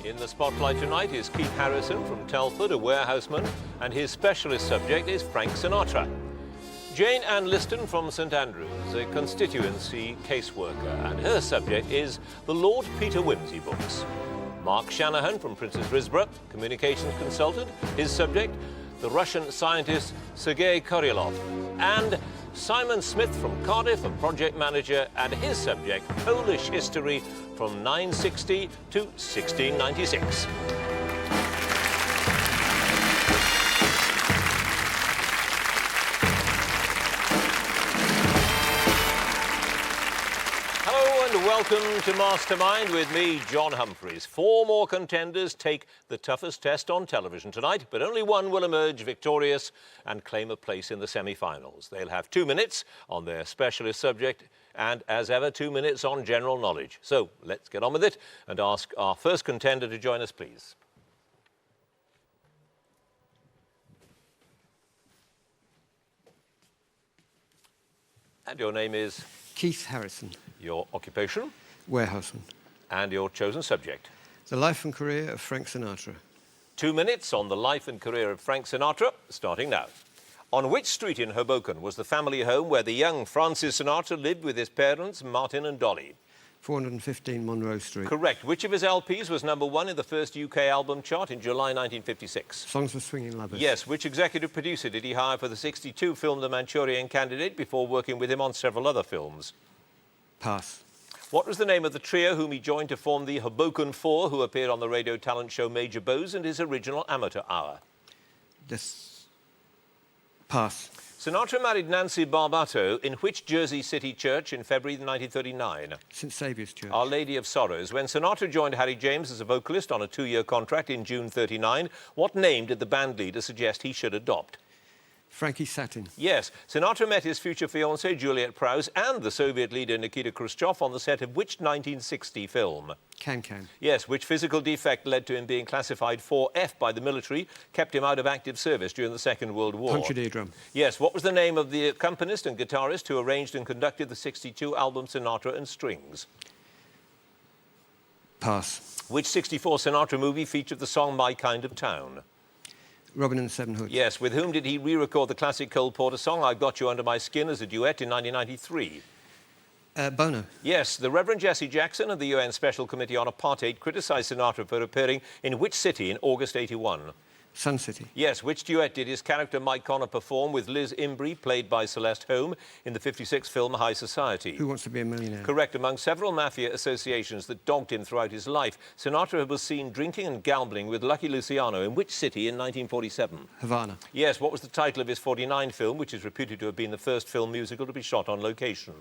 In the spotlight tonight is Keith Harrison from Telford, a warehouseman, and his specialist subject is Frank Sinatra. Jane Ann Liston from St Andrews, a constituency caseworker, and her subject is the Lord Peter Wimsey books. Mark Shanahan from Princess Risborough, communications consultant, his subject, the Russian scientist Sergei Korolev, and Simon Smith from Cardiff, a project manager, and his subject, Polish history from 960 to 1696. Welcome to Mastermind with me, John Humphreys. 4 more contenders take the toughest test on television tonight, but only one will emerge victorious and claim a place in the semi-finals. They'll have 2 minutes on their specialist subject and, as ever, 2 minutes on general knowledge. So let's get on with it and ask our first contender to join us, please. And your name is? Keith Harrison. Your occupation? Warehouseman. And your chosen subject? The life and career of Frank Sinatra. 2 minutes on the life and career of Frank Sinatra, starting now. On which street in Hoboken was the family home where the young Francis Sinatra lived with his parents, Martin and Dolly? 415 Monroe Street. Correct. Which of his LPs was #1 in the first UK album chart in July 1956? Songs for Swinging Lovers. Yes. Which executive producer did he hire for the '62 film The Manchurian Candidate before working with him on several other films? Pass. What was the name of the trio whom he joined to form the Hoboken Four, who appeared on the radio talent show Major Bowes and his original amateur hour? Pass. Sinatra married Nancy Barbato in which Jersey City church in February 1939? St Saviour's Church. Our Lady of Sorrows. When Sinatra joined Harry James as a vocalist on a 2-year contract in June '39, what name did the band leader suggest he should adopt? Frankie Satin. Yes. Sinatra met his future fiancée, Juliet Prowse, and the Soviet leader, Nikita Khrushchev, on the set of which 1960 film? Can-Can. Yes. Which physical defect led to him being classified 4F by the military, kept him out of active service during the Second World War? Punctured eardrum. Yes. What was the name of the accompanist and guitarist who arranged and conducted the '62 album Sinatra and Strings? Pass. Which '64 Sinatra movie featured the song My Kind of Town? Robin and the Seven Hoods. Yes. With whom did he re-record the classic Cole Porter song I've Got You Under My Skin as a duet in 1993? Bono. Yes. The Reverend Jesse Jackson of the UN Special Committee on Apartheid criticised Sinatra for appearing in which city in August '81? Sun City. Yes. Which duet did his character Mike Connor perform with Liz Imbrie, played by Celeste Holm, in the '56 film High Society? Who Wants to Be a Millionaire? Correct. Among several mafia associations that dogged him throughout his life, Sinatra was seen drinking and gambling with Lucky Luciano in which city in 1947? Havana. Yes. What was the title of his '49 film, which is reputed to have been the first film musical to be shot on location?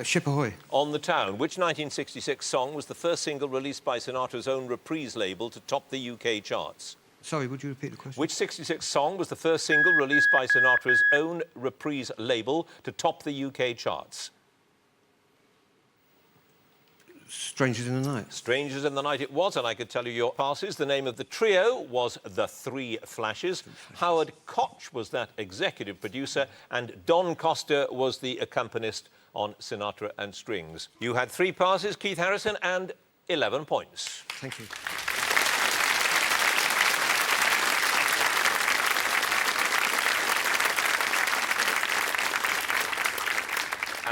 Ship Ahoy. On the Town. Which 1966 song was the first single released by Sinatra's own Reprise label to top the UK charts? Sorry, would you repeat the question? Which '66 song was the first single released by Sinatra's own Reprise label to top the UK charts? Strangers in the Night. Strangers in the Night it was, and I could tell you your passes. The name of the trio was The Three Flashes. Howard Koch was that executive producer, and Don Costa was the accompanist on Sinatra and Strings. You had 3 passes, Keith Harrison, and 11 points. Thank you.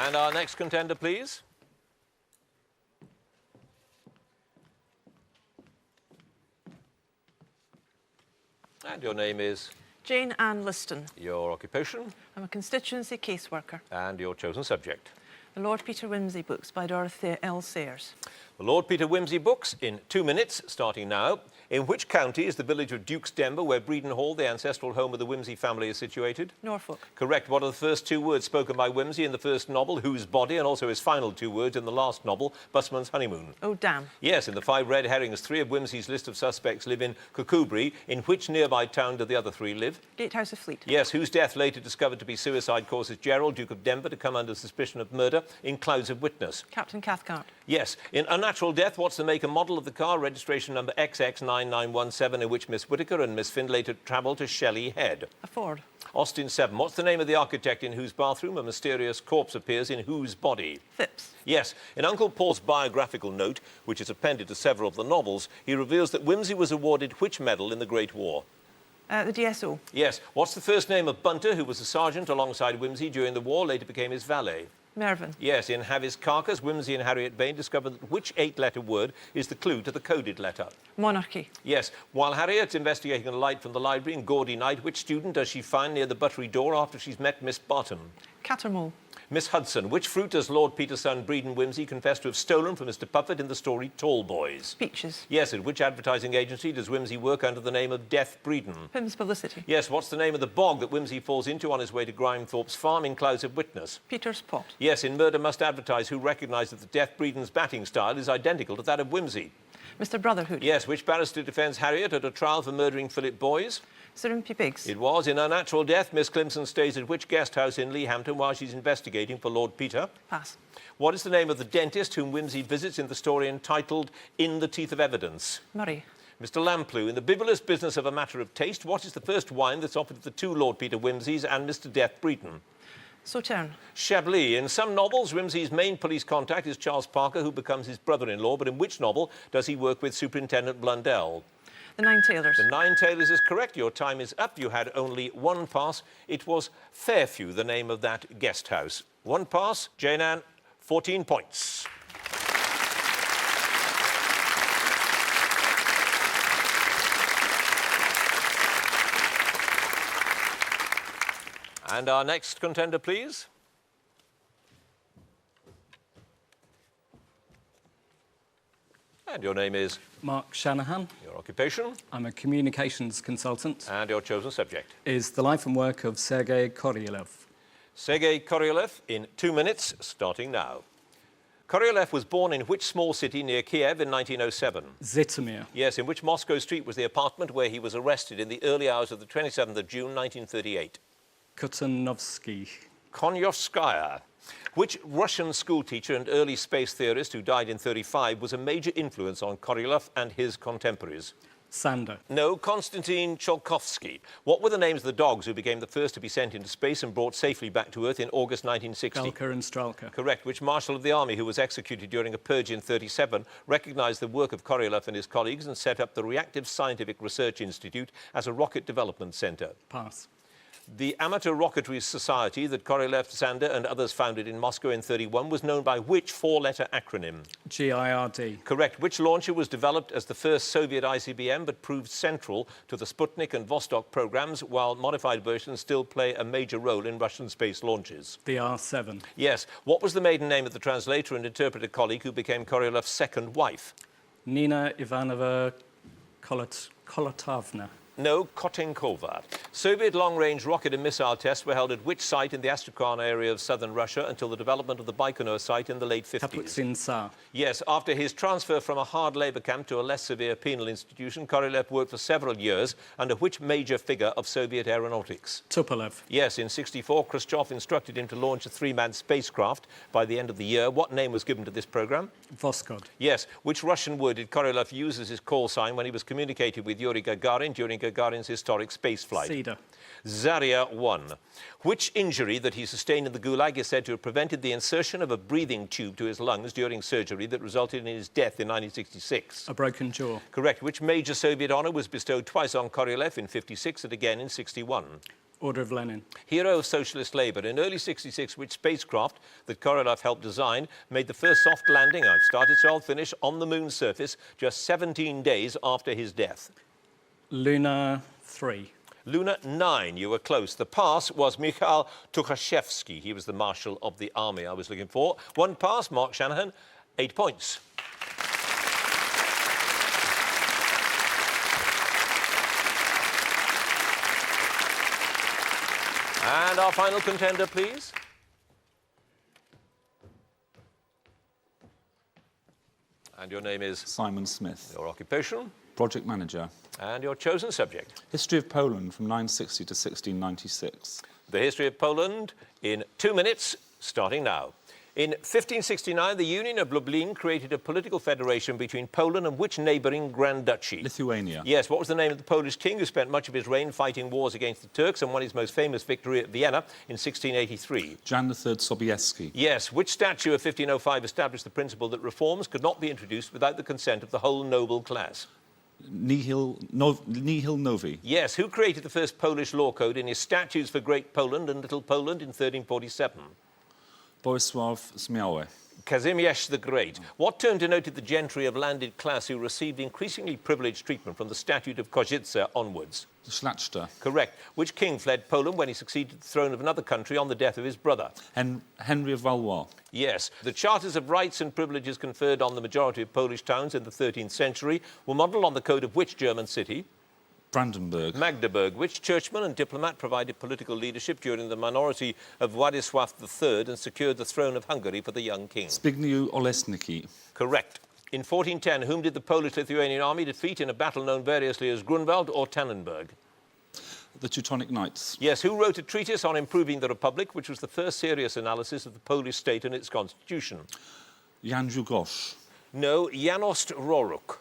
And our next contender, please. And your name is? Jane Ann Liston. Your occupation? I'm a constituency caseworker. And your chosen subject? The Lord Peter Wimsey books by Dorothy L. Sayers. The Lord Peter Wimsey books in 2 minutes, starting now. In which county is the village of Dukes Denver, where Breeden Hall, the ancestral home of the Wimsey family, is situated? Norfolk. Correct. What are the first 2 words spoken by Wimsey in the first novel, Whose Body, and also his final 2 words in the last novel, Busman's Honeymoon? Oh, damn. Yes, in the 5 red herrings, 3 of Wimsey's list of suspects live in Cookubry. In which nearby town do the other 3 live? Gatehouse of Fleet. Yes, whose death later discovered to be suicide causes Gerald, Duke of Denver, to come under suspicion of murder in Clouds of Witness? Captain Cathcart. Yes, in Unnatural Death, what's the make and model of the car, registration number XX9917, in which Miss Whittaker and Miss Findlay travel to Shelley Head? A Ford. Austin 7, what's the name of the architect in whose bathroom a mysterious corpse appears in whose body? Phipps. Yes, in Uncle Paul's biographical note, which is appended to several of the novels, he reveals that Wimsey was awarded which medal in the Great War? The DSO. Yes, what's the first name of Bunter, who was a sergeant alongside Wimsey during the war, later became his valet? Mervyn. Yes, in Have His Carcass, Wimsey and Harriet Bain discovered that which 8-letter word is the clue to the coded letter? Monarchy. Yes, while Harriet's investigating a light from the library in Gaudy Night, which student does she find near the buttery door after she's met Miss Barton? Cattermole. Miss Hudson, which fruit does Lord Peter's son Breeden Wimsey confess to have stolen from Mr. Puffett in the story Tall Boys? Peaches. Yes, at which advertising agency does Wimsey work under the name of Death Breeden? Pym's Publicity. Yes, what's the name of the bog that Wimsey falls into on his way to Grimethorpe's farm in Clouds of Witness? Peter's Pot. Yes, in Murder Must Advertise, who recognised that the Death Breeden's batting style is identical to that of Wimsey? Mr. Brotherhood. Yes, which barrister defends Harriet at a trial for murdering Philip Boyes? Sir Impey Biggs. It was. In Unnatural Death, Miss Climson stays at which guest house in Leahampton while she's investigating for Lord Peter? Pass. What is the name of the dentist whom Wimsey visits in the story entitled In the Teeth of Evidence? Murray. Mr. Lamplugh, in the bibulous business of A Matter of Taste, what is the first wine that's offered to the two Lord Peter Wimseys and Mr. Death Breeden? Sauterne. Chablis. In some novels, Wimsey's main police contact is Charles Parker, who becomes his brother-in-law, but in which novel does he work with Superintendent Blundell? The Nine Tailors. The Nine Tailors is correct. Your time is up. You had only one pass. It was Fairview, the name of that guest house. One pass. Jane Ann, 14 points. And our next contender, please. And your name is? Mark Shanahan. Your occupation? I'm a communications consultant. And your chosen subject? Is the life and work of Sergei Korolev. Sergei Korolev in 2 minutes, starting now. Korolev was born in which small city near Kiev in 1907? Zitomir. Yes, in which Moscow street was the apartment where he was arrested in the early hours of the 27th of June 1938? Kutanovsky. Konyovskaya. Which Russian schoolteacher and early space theorist who died in 35 was a major influence on Korolev and his contemporaries? Sander. No, Konstantin Tsiolkovsky. What were the names of the dogs who became the first to be sent into space and brought safely back to Earth in August 1960? Galka and Stralka. Correct. Which Marshal of the Army who was executed during a purge in 37 recognised the work of Korolev and his colleagues and set up the Reactive Scientific Research Institute as a rocket development centre? Pass. The Amateur Rocketry Society that Korolev, Sander and others founded in Moscow in 31 was known by which 4-letter acronym? GIRD. Correct. Which launcher was developed as the first Soviet ICBM but proved central to the Sputnik and Vostok programs, while modified versions still play a major role in Russian space launches? The R7. Yes. What was the maiden name of the translator and interpreter colleague who became Korolev's second wife? Nina Ivanova Kolotovna. No, Kotenkova. Soviet long-range rocket and missile tests were held at which site in the Astrakhan area of southern Russia until the development of the Baikonur site in the late 50s? Kapustin Tsar. Yes, after his transfer from a hard labour camp to a less severe penal institution, Korolev worked for several years under which major figure of Soviet aeronautics? Tupolev. Yes, in 64, Khrushchev instructed him to launch a 3-man spacecraft by the end of the year. What name was given to this programme? Voskhod. Yes, which Russian word did Korolev use as his call sign when he was communicating with Yuri Gagarin during Gagarin's historic spaceflight? Cedar. Zarya 1. Which injury that he sustained in the Gulag is said to have prevented the insertion of a breathing tube to his lungs during surgery that resulted in his death in 1966? A broken jaw. Correct. Which major Soviet honour was bestowed twice on Korolev in 56 and again in 61? Order of Lenin. Hero of socialist labour. In early 66, which spacecraft that Korolev helped design made the first soft landing, I've started so I'll finish, on the moon's surface just 17 days after his death? Luna 3. Luna 9, you were close. The pass was Mikhail Tukhachevsky. He was the Marshal of the Army I was looking for. One pass, Mark Shanahan, 8 points. And our final contender, please. And your name is? Simon Smith. Your occupation? Project manager. And your chosen subject? History of Poland from 960 to 1696. The history of Poland in 2 minutes, starting now. In 1569, the Union of Lublin created a political federation between Poland and which neighbouring Grand Duchy? Lithuania. Yes, what was the name of the Polish king who spent much of his reign fighting wars against the Turks and won his most famous victory at Vienna in 1683? Jan III Sobieski. Yes, which statute of 1505 established the principle that reforms could not be introduced without the consent of the whole noble class? Nihil Novi. Yes, who created the first Polish law code in his statutes for Great Poland and Little Poland in 1347? Bolesław Zmiały. Kazimierz the Great. What term denoted the gentry of landed class who received increasingly privileged treatment from the Statute of Kozice onwards? Szlachta. Correct. Which king fled Poland when he succeeded the throne of another country on the death of his brother? Henry of Valois. Yes. The charters of rights and privileges conferred on the majority of Polish towns in the 13th century were modelled on the code of which German city? Brandenburg. Magdeburg. Which churchman and diplomat provided political leadership during the minority of Władysław III and secured the throne of Hungary for the young king? Zbigniew Olesniki. Correct. In 1410, whom did the Polish-Lithuanian army defeat in a battle known variously as Grunwald or Tannenberg? The Teutonic Knights. Yes, who wrote a treatise on improving the Republic, which was the first serious analysis of the Polish state and its constitution? Jan Długosz. No, Janost Roruk.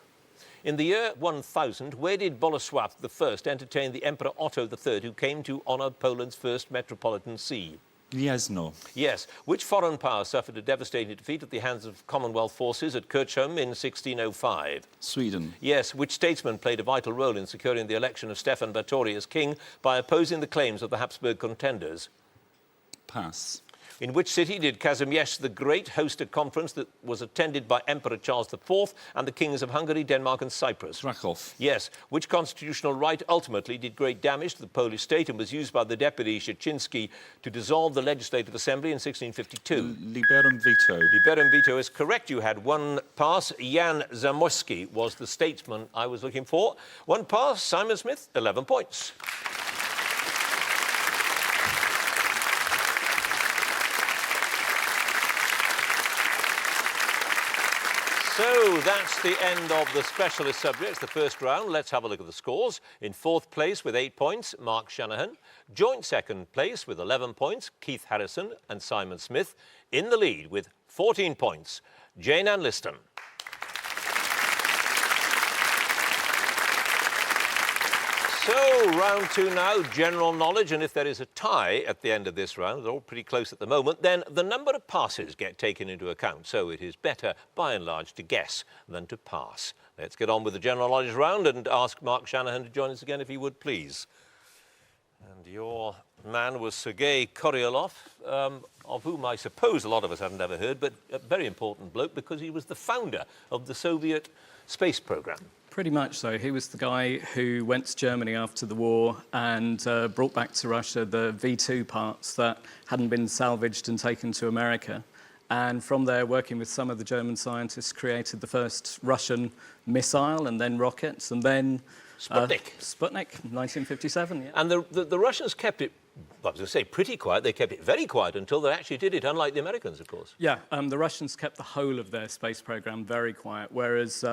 In the year 1000, where did Bolesław I entertain the Emperor Otto III, who came to honour Poland's first metropolitan see? Gniezno. Yes. Which foreign power suffered a devastating defeat at the hands of Commonwealth forces at Kirchholm in 1605? Sweden. Yes. Which statesman played a vital role in securing the election of Stefan Batory as king by opposing the claims of the Habsburg contenders? Pass. In which city did Kazimierz the Great host a conference that was attended by Emperor Charles IV and the kings of Hungary, Denmark and Cyprus? Krakow. Yes. Which constitutional right ultimately did great damage to the Polish state and was used by the deputy Szczeciński to dissolve the Legislative Assembly in 1652? Liberum veto. Liberum veto is correct. You had one pass. Jan Zamoyski was the statesman I was looking for. One pass. Simon Smith, 11 points. So that's the end of the specialist subjects, the first round. Let's have a look at the scores. In fourth place with 8 points, Mark Shanahan. Joint second place with 11 points, Keith Harrison and Simon Smith. In the lead with 14 points, Jane Ann Liston. So, round two now, general knowledge, and if there is a tie at the end of this round, they're all pretty close at the moment, then the number of passes get taken into account. So it is better, by and large, to guess than to pass. Let's get on with the general knowledge round and ask Mark Shanahan to join us again, if he would, please. And your man was Sergei Korolev, of whom I suppose a lot of us haven't ever heard, but a very important bloke because he was the founder of the Soviet space program. Pretty much so. He was the guy who went to Germany after the war and brought back to Russia the V2 parts that hadn't been salvaged and taken to America. And from there, working with some of the German scientists, created the first Russian missile and then rockets and then... Sputnik. Sputnik, 1957, yeah. And the Russians kept it, I was going to say pretty quiet, they kept it very quiet until they actually did it, unlike the Americans, of course. Yeah, the Russians kept the whole of their space program very quiet, whereas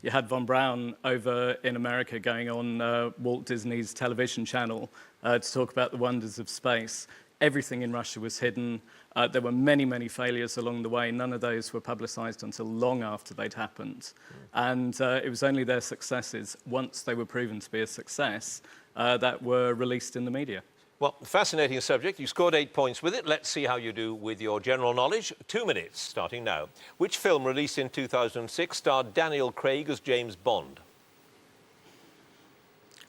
you had von Braun over in America going on Walt Disney's television channel to talk about the wonders of space. Everything in Russia was hidden. There were many, many failures along the way. None of those were publicised until long after they'd happened. And it was only their successes, once they were proven to be a success, that were released in the media. Well, fascinating subject. You scored 8 points with it. Let's see how you do with your general knowledge. 2 minutes, starting now. Which film released in 2006 starred Daniel Craig as James Bond?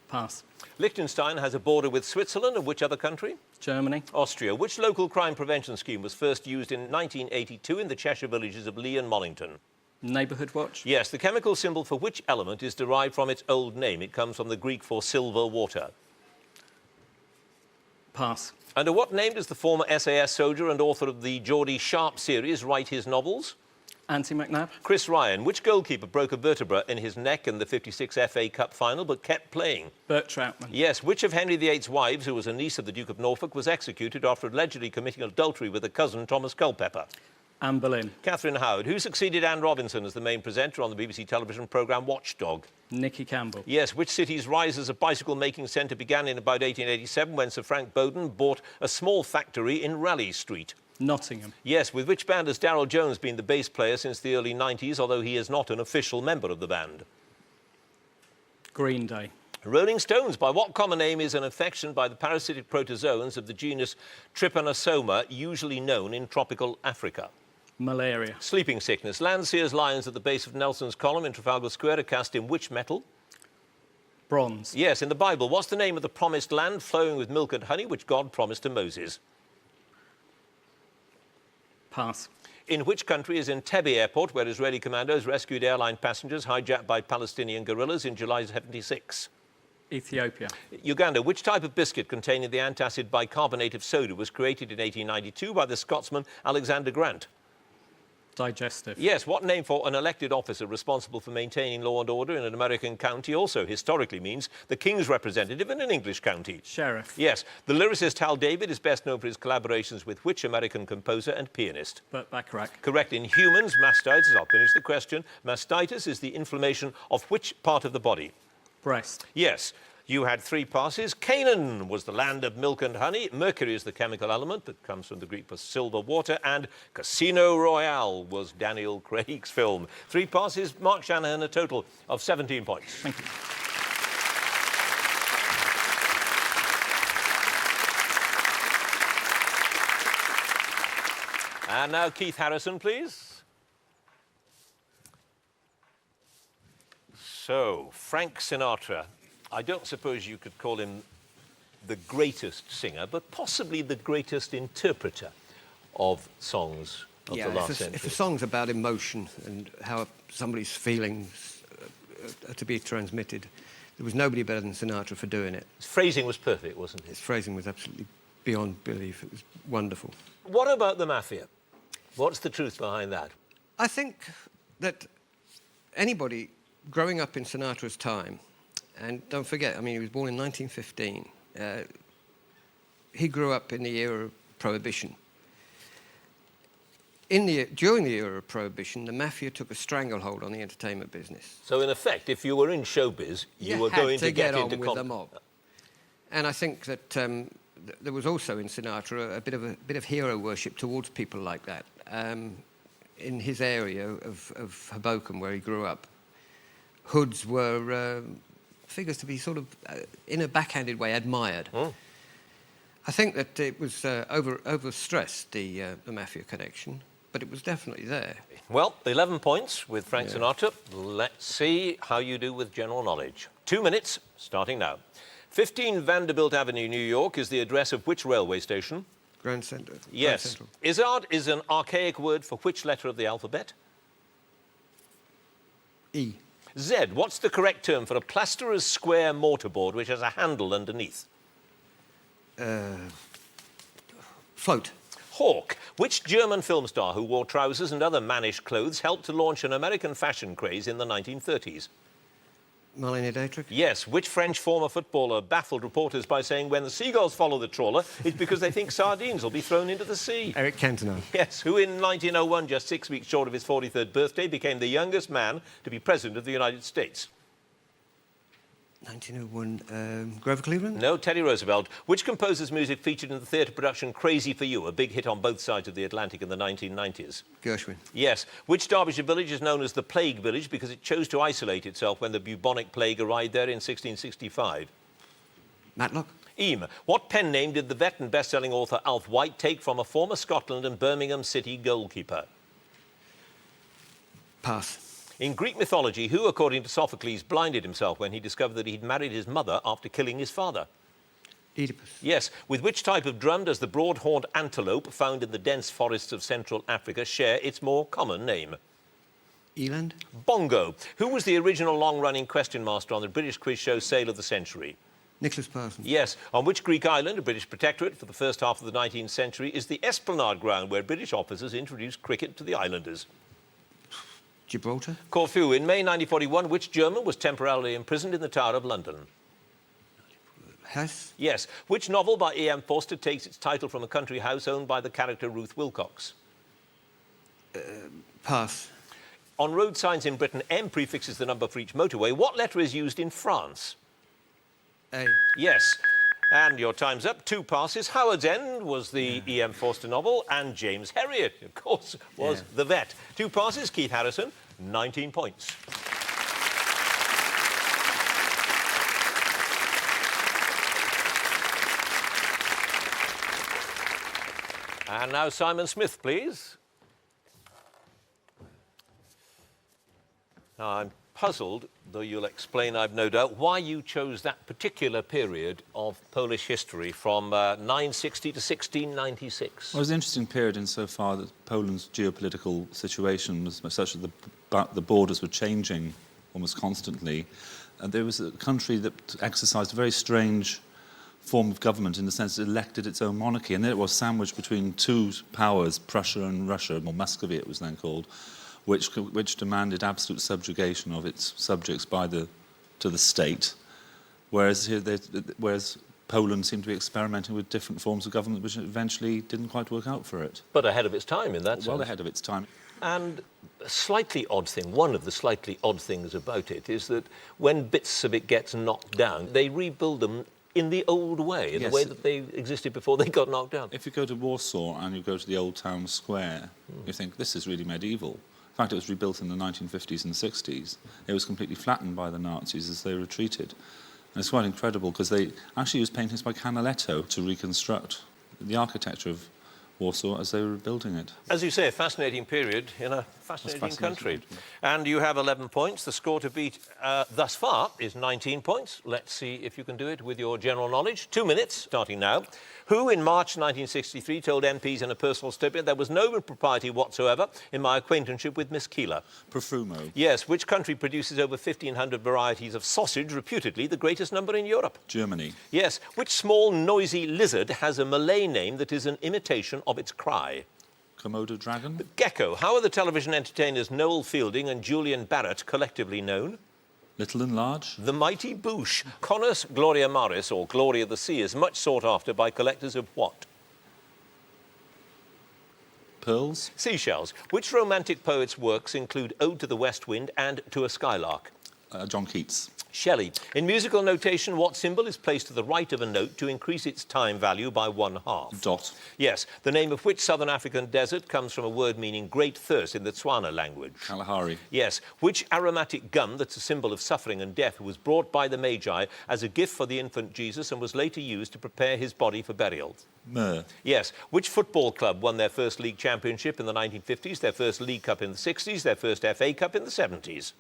Pass. Liechtenstein has a border with Switzerland, and which other country? Germany. Austria. Which local crime prevention scheme was first used in 1982 in the Cheshire villages of Lee and Mollington? Neighbourhood watch. Yes, the chemical symbol for which element is derived from its old name? It comes from the Greek for silver water. Pass. Under what name does the former SAS soldier and author of the Geordie Sharp series write his novels? Anti McNab. Chris Ryan. Which goalkeeper broke a vertebra in his neck in the '56 FA Cup final but kept playing? Bert Troutman. Yes. Which of Henry VIII's wives, who was a niece of the Duke of Norfolk, was executed after allegedly committing adultery with a cousin, Thomas Culpeper? Anne Boleyn. Catherine Howard. Who succeeded Anne Robinson as the main presenter on the BBC television programme Watchdog? Nicky Campbell. Yes. Which city's rise as a bicycle-making centre began in about 1887 when Sir Frank Bowden bought a small factory in Raleigh Street? Nottingham. Yes. With which band has Darryl Jones been the bass player since the early 90s, although he is not an official member of the band? Green Day. Rolling Stones. By what common name is an infection by the parasitic protozoans of the genus Trypanosoma usually known in tropical Africa? Malaria. Sleeping sickness. Landseer's lions at the base of Nelson's column in Trafalgar Square are cast in which metal? Bronze. Yes. In the Bible, what's the name of the promised land flowing with milk and honey which God promised to Moses? Pass. In which country is Entebbe Airport, where Israeli commandos rescued airline passengers hijacked by Palestinian guerrillas in July 76? Ethiopia. Uganda. Which type of biscuit containing the antacid bicarbonate of soda was created in 1892 by the Scotsman Alexander Grant? Digestive. Yes. What name for an elected officer responsible for maintaining law and order in an American county also historically means the king's representative in an English county? Sheriff. Yes. The lyricist Hal David is best known for his collaborations with which American composer and pianist? Burt Bacharach. Correct. In humans, mastitis, I'll finish the question, mastitis is the inflammation of which part of the body? Breast. Yes. You had 3 passes. Canaan was the land of milk and honey. Mercury is the chemical element that comes from the Greek for silver water. And Casino Royale was Daniel Craig's film. 3 passes. Mark Shanahan a total of 17 points. Thank you. And now Keith Harrison, please. So, Frank Sinatra. I don't suppose you could call him the greatest singer, but possibly the greatest interpreter of songs of the last century. If a song's about emotion and how somebody's feelings are to be transmitted, there was nobody better than Sinatra for doing it. His phrasing was perfect, wasn't it? His phrasing was absolutely beyond belief. It was wonderful. What about the mafia? What's the truth behind that? I think that anybody growing up in Sinatra's time, and don't forget, I mean, he was born in 1915. He grew up in the era of Prohibition. During the era of Prohibition, the mafia took a stranglehold on the entertainment business. So, in effect, if you were in showbiz, you were going to get into with the mob. And I think that there was also in Sinatra a bit of hero worship towards people like that. In his area of Hoboken, where he grew up, hoods were figures to be sort of, in a backhanded way, admired. Mm. I think that it was overstressed, the mafia connection, but it was definitely there. Well, 11 points with Frank Sinatra. Let's see how you do with general knowledge. 2 minutes, starting now. 15 Vanderbilt Avenue, New York, is the address of which railway station? Grand Central. Yes. Grand Central. Izzard is an archaic word for which letter of the alphabet? E. Z. What's the correct term for a plasterer's square mortarboard which has a handle underneath? Float. Hawk. Which German film star who wore trousers and other mannish clothes helped to launch an American fashion craze in the 1930s? Marlene Dietrich. Yes. Which French former footballer baffled reporters by saying when the seagulls follow the trawler, it's because they think sardines will be thrown into the sea? Eric Cantona. Yes. Who in 1901, just 6 weeks short of his 43rd birthday, became the youngest man to be president of the United States? 1901, Grover Cleveland? No, Teddy Roosevelt. Which composer's music featured in the theatre production Crazy for You, a big hit on both sides of the Atlantic in the 1990s? Gershwin. Yes. Which Derbyshire village is known as the Plague Village because it chose to isolate itself when the bubonic plague arrived there in 1665? Matlock. Eam. What pen name did the vet and best-selling author Alf White take from a former Scotland and Birmingham City goalkeeper? Pass. In Greek mythology, who, according to Sophocles, blinded himself when he discovered that he'd married his mother after killing his father? Oedipus. Yes. With which type of drum does the broad-horned antelope found in the dense forests of Central Africa share its more common name? Eland. Bongo. Who was the original long-running question master on the British quiz show Sale of the Century? Nicholas Parsons. Yes. On which Greek island, a British protectorate for the first half of the 19th century, is the Esplanade ground where British officers introduced cricket to the islanders? Gibraltar. Corfu. In May 1941, which German was temporarily imprisoned in the Tower of London? Hess. Yes. Which novel by E.M. Forster takes its title from a country house owned by the character Ruth Wilcox? Pass. On road signs in Britain, M prefixes the number for each motorway. What letter is used in France? A. Yes. And your time's up. 2 passes. Howard's End was the E.M. Forster novel, and James Herriot, of course, was The Vet. 2 passes. Keith Harrison, 19 points. And now Simon Smith, please. Now, I'm puzzled, though you'll explain, I've no doubt, why you chose that particular period of Polish history from 960 to 1696. Well, it was an interesting period insofar that Poland's geopolitical situation was such that the borders were changing almost constantly. And there was a country that exercised a very strange form of government in the sense it elected its own monarchy. And then it was sandwiched between 2 powers, Prussia and Russia, or Muscovy it was then called, which demanded absolute subjugation of its subjects to the state, whereas Poland seemed to be experimenting with different forms of government which eventually didn't quite work out for it. But ahead of its time in that sense. Well ahead of its time. And a slightly odd thing, one of the slightly odd things about it is that when bits of it gets knocked down, they rebuild them in the old way, in the way that they existed before they got knocked down. If you go to Warsaw and you go to the old town square, you think, this is really medieval. In fact, it was rebuilt in the 1950s and 60s. It was completely flattened by the Nazis as they retreated. And it's quite incredible because they actually used paintings by Canaletto to reconstruct the architecture of Warsaw as they were building it. As you say, a fascinating period in a fascinating country. And you have 11 points. The score to beat thus far is 19 points. Let's see if you can do it with your general knowledge. 2 minutes, starting now. Who, in March 1963, told MPs in a personal statement there was no impropriety whatsoever in my acquaintanceship with Miss Keeler? Profumo. Yes. Which country produces over 1,500 varieties of sausage, reputedly the greatest number in Europe? Germany. Yes. Which small, noisy lizard has a Malay name that is an imitation of its cry? Komodo dragon. Gecko. How are the television entertainers Noel Fielding and Julian Barrett collectively known? Little and large. The mighty Boosh. Conus Gloria Maris, or Glory of the Sea, is much sought after by collectors of what? Pearls. Seashells. Which romantic poet's works include Ode to the West Wind and To a Skylark? John Keats. Shelley. In musical notation, what symbol is placed to the right of a note to increase its time value by 1/2? Dot. Yes. The name of which southern African desert comes from a word meaning great thirst in the Tswana language? Kalahari. Yes. Which aromatic gum that's a symbol of suffering and death was brought by the Magi as a gift for the infant Jesus and was later used to prepare his body for burial? Myrrh. Yes. Which football club won their first league championship in the 1950s, their first League Cup in the 60s, their first FA Cup in the 70s?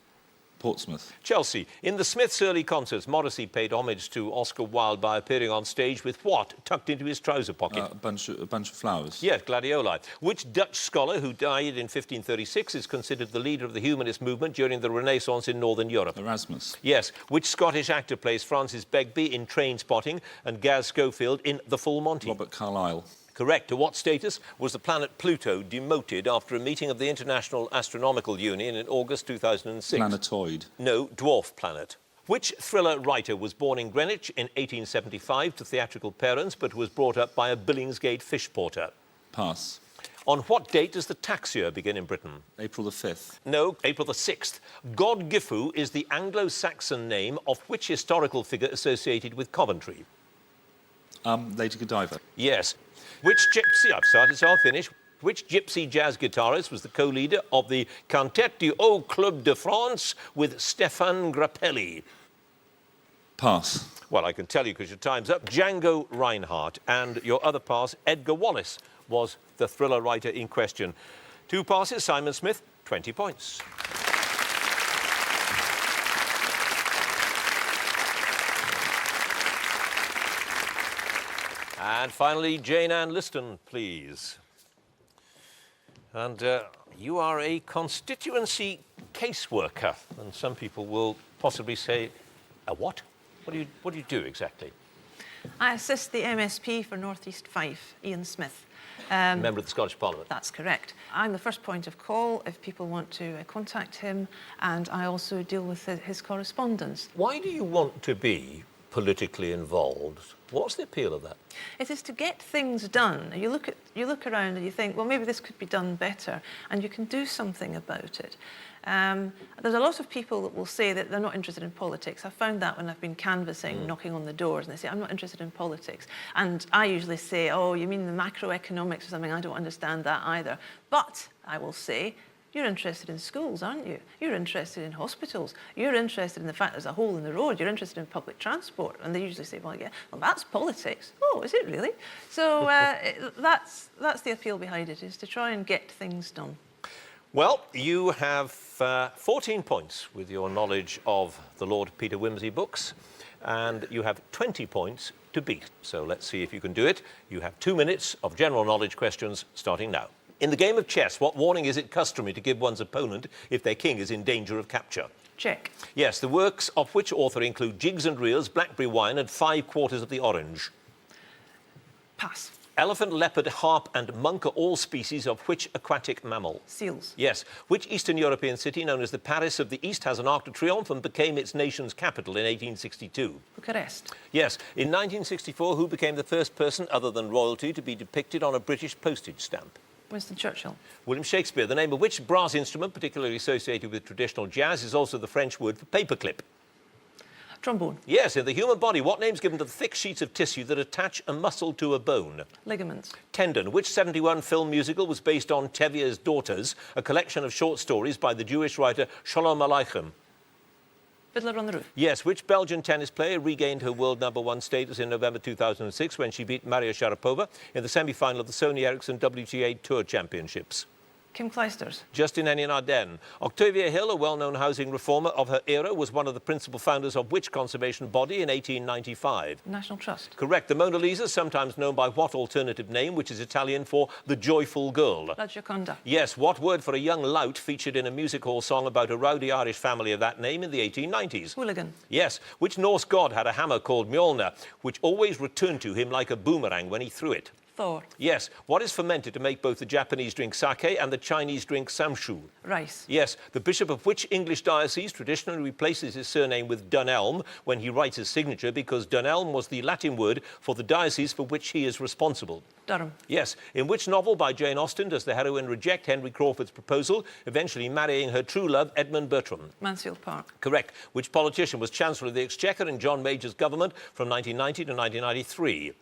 Portsmouth. Chelsea. In the Smiths' early concerts, Morrissey paid homage to Oscar Wilde by appearing on stage with what tucked into his trouser pocket? A bunch of flowers. Yes, gladioli. Which Dutch scholar who died in 1536 is considered the leader of the humanist movement during the Renaissance in Northern Europe? Erasmus. Yes. Which Scottish actor plays Francis Begbie in Trainspotting and Gaz Schofield in The Full Monty? Robert Carlyle. Correct. To what status was the planet Pluto demoted after a meeting of the International Astronomical Union in August 2006? Planetoid. No, dwarf planet. Which thriller writer was born in Greenwich in 1875 to theatrical parents but was brought up by a Billingsgate fish porter? Pass. On what date does the tax year begin in Britain? April the 5th. No, April the 6th. God Gifu is the Anglo-Saxon name of which historical figure associated with Coventry? Lady Godiva. Yes. Which gypsy, I've started so I'll finish, which gypsy jazz guitarist was the co-leader of the Quintet du Haut Club de France with Stéphane Grappelli? Pass. Well, I can tell you because your time's up. Django Reinhardt. And your other pass, Edgar Wallace, was the thriller writer in question. 2 passes, Simon Smith, 20 points. And finally, Jane Ann Liston, please. And you are a constituency caseworker, and some people will possibly say, a what? What do you do exactly? I assist the MSP for North East Fife, Ian Smith. Member of the Scottish Parliament. That's correct. I'm the first point of call if people want to contact him, and I also deal with his correspondence. Why do you want to be politically involved. What's the appeal of that? It is to get things done. You look around and you think, well, maybe this could be done better, and you can do something about it. There's a lot of people that will say that they're not interested in politics. I've found that when I've been canvassing, knocking on the doors, and they say, I'm not interested in politics. And I usually say, oh, you mean the macroeconomics or something? I don't understand that either. But I will say, you're interested in schools, aren't you? You're interested in hospitals. You're interested in the fact there's a hole in the road. You're interested in public transport. And they usually say, well, yeah, well, that's politics. Oh, is it really? So that's the appeal behind it, is to try and get things done. Well, you have 14 points with your knowledge of the Lord Peter Wimsey books, and you have 20 points to beat. So let's see if you can do it. You have 2 minutes of general knowledge questions starting now. In the game of chess, what warning is it customary to give one's opponent if their king is in danger of capture? Check. Yes, the works of which author include Jigs and Reels, Blackberry Wine and 5/4 of the Orange? Pass. Elephant, leopard, harp and monk are all species of which aquatic mammal? Seals. Yes. Which Eastern European city, known as the Paris of the East, has an Arc de Triomphe and became its nation's capital in 1862? Bucharest. Yes. In 1964, who became the first person other than royalty to be depicted on a British postage stamp? Winston Churchill. William Shakespeare. The name of which brass instrument, particularly associated with traditional jazz, is also the French word for paperclip? Trombone. Yes. In the human body, what name's given to the thick sheets of tissue that attach a muscle to a bone? Ligaments. Tendon. Which 71 film musical was based on Tevye's Daughters, a collection of short stories by the Jewish writer Shalom Aleichem? Fiddler on the Roof. Yes. Which Belgian tennis player regained her world #1 status in November 2006 when she beat Maria Sharapova in the semi-final of the Sony Ericsson WTA Tour Championships? Kim Clijsters. Justin Hennin Ardennes. Octavia Hill, a well-known housing reformer of her era, was one of the principal founders of which conservation body in 1895? National Trust. Correct. The Mona Lisa, sometimes known by what alternative name, which is Italian for the joyful girl? La Gioconda. Yes. What word for a young lout featured in a music hall song about a rowdy Irish family of that name in the 1890s? Hooligan. Yes. Which Norse god had a hammer called Mjolnir, which always returned to him like a boomerang when he threw it? Thor. Yes. What is fermented to make both the Japanese drink sake and the Chinese drink samshu? Rice. Yes. The bishop of which English diocese traditionally replaces his surname with Dunelm when he writes his signature because Dunelm was the Latin word for the diocese for which he is responsible? Durham. Yes. In which novel by Jane Austen does the heroine reject Henry Crawford's proposal, eventually marrying her true love, Edmund Bertram? Mansfield Park. Correct. Which politician was Chancellor of the Exchequer in John Major's government from 1990 to 1993?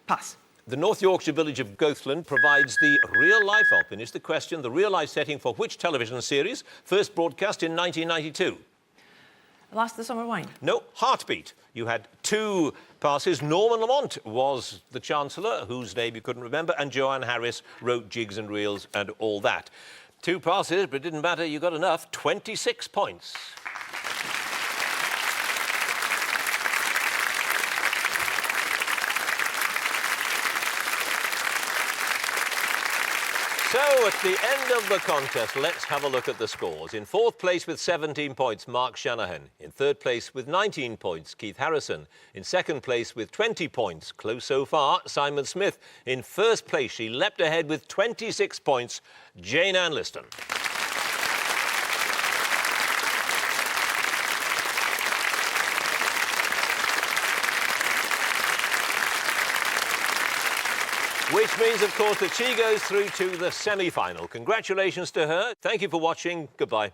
Pass. The North Yorkshire village of Goathland provides the real-life, I'll finish the question, the real-life setting for which television series, first broadcast in 1992? Last of the Summer Wine. No, Heartbeat. You had 2 passes. Norman Lamont was the Chancellor, whose name you couldn't remember, and Joanne Harris wrote Jigs and Reels and all that. 2 passes, but it didn't matter, you got enough. 26 points. So, at the end of the contest, let's have a look at the scores. In 4th place with 17 points, Mark Shanahan. In 3rd place with 19 points, Keith Harrison. In 2nd place with 20 points, close so far, Simon Smith. In 1st place, she leapt ahead with 26 points, Jane Ann Liston. Which means, of course, that she goes through to the semi-final. Congratulations to her. Thank you for watching. Goodbye.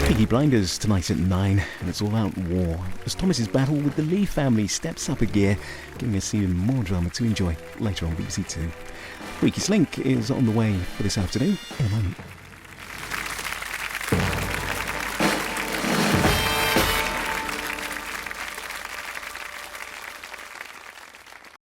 Peaky Blinders tonight at 9, and it's all out war as Thomas's battle with the Lee family steps up a gear, giving us even more drama to enjoy later on BBC Two. Freaky Slink is on the way for this afternoon in a moment.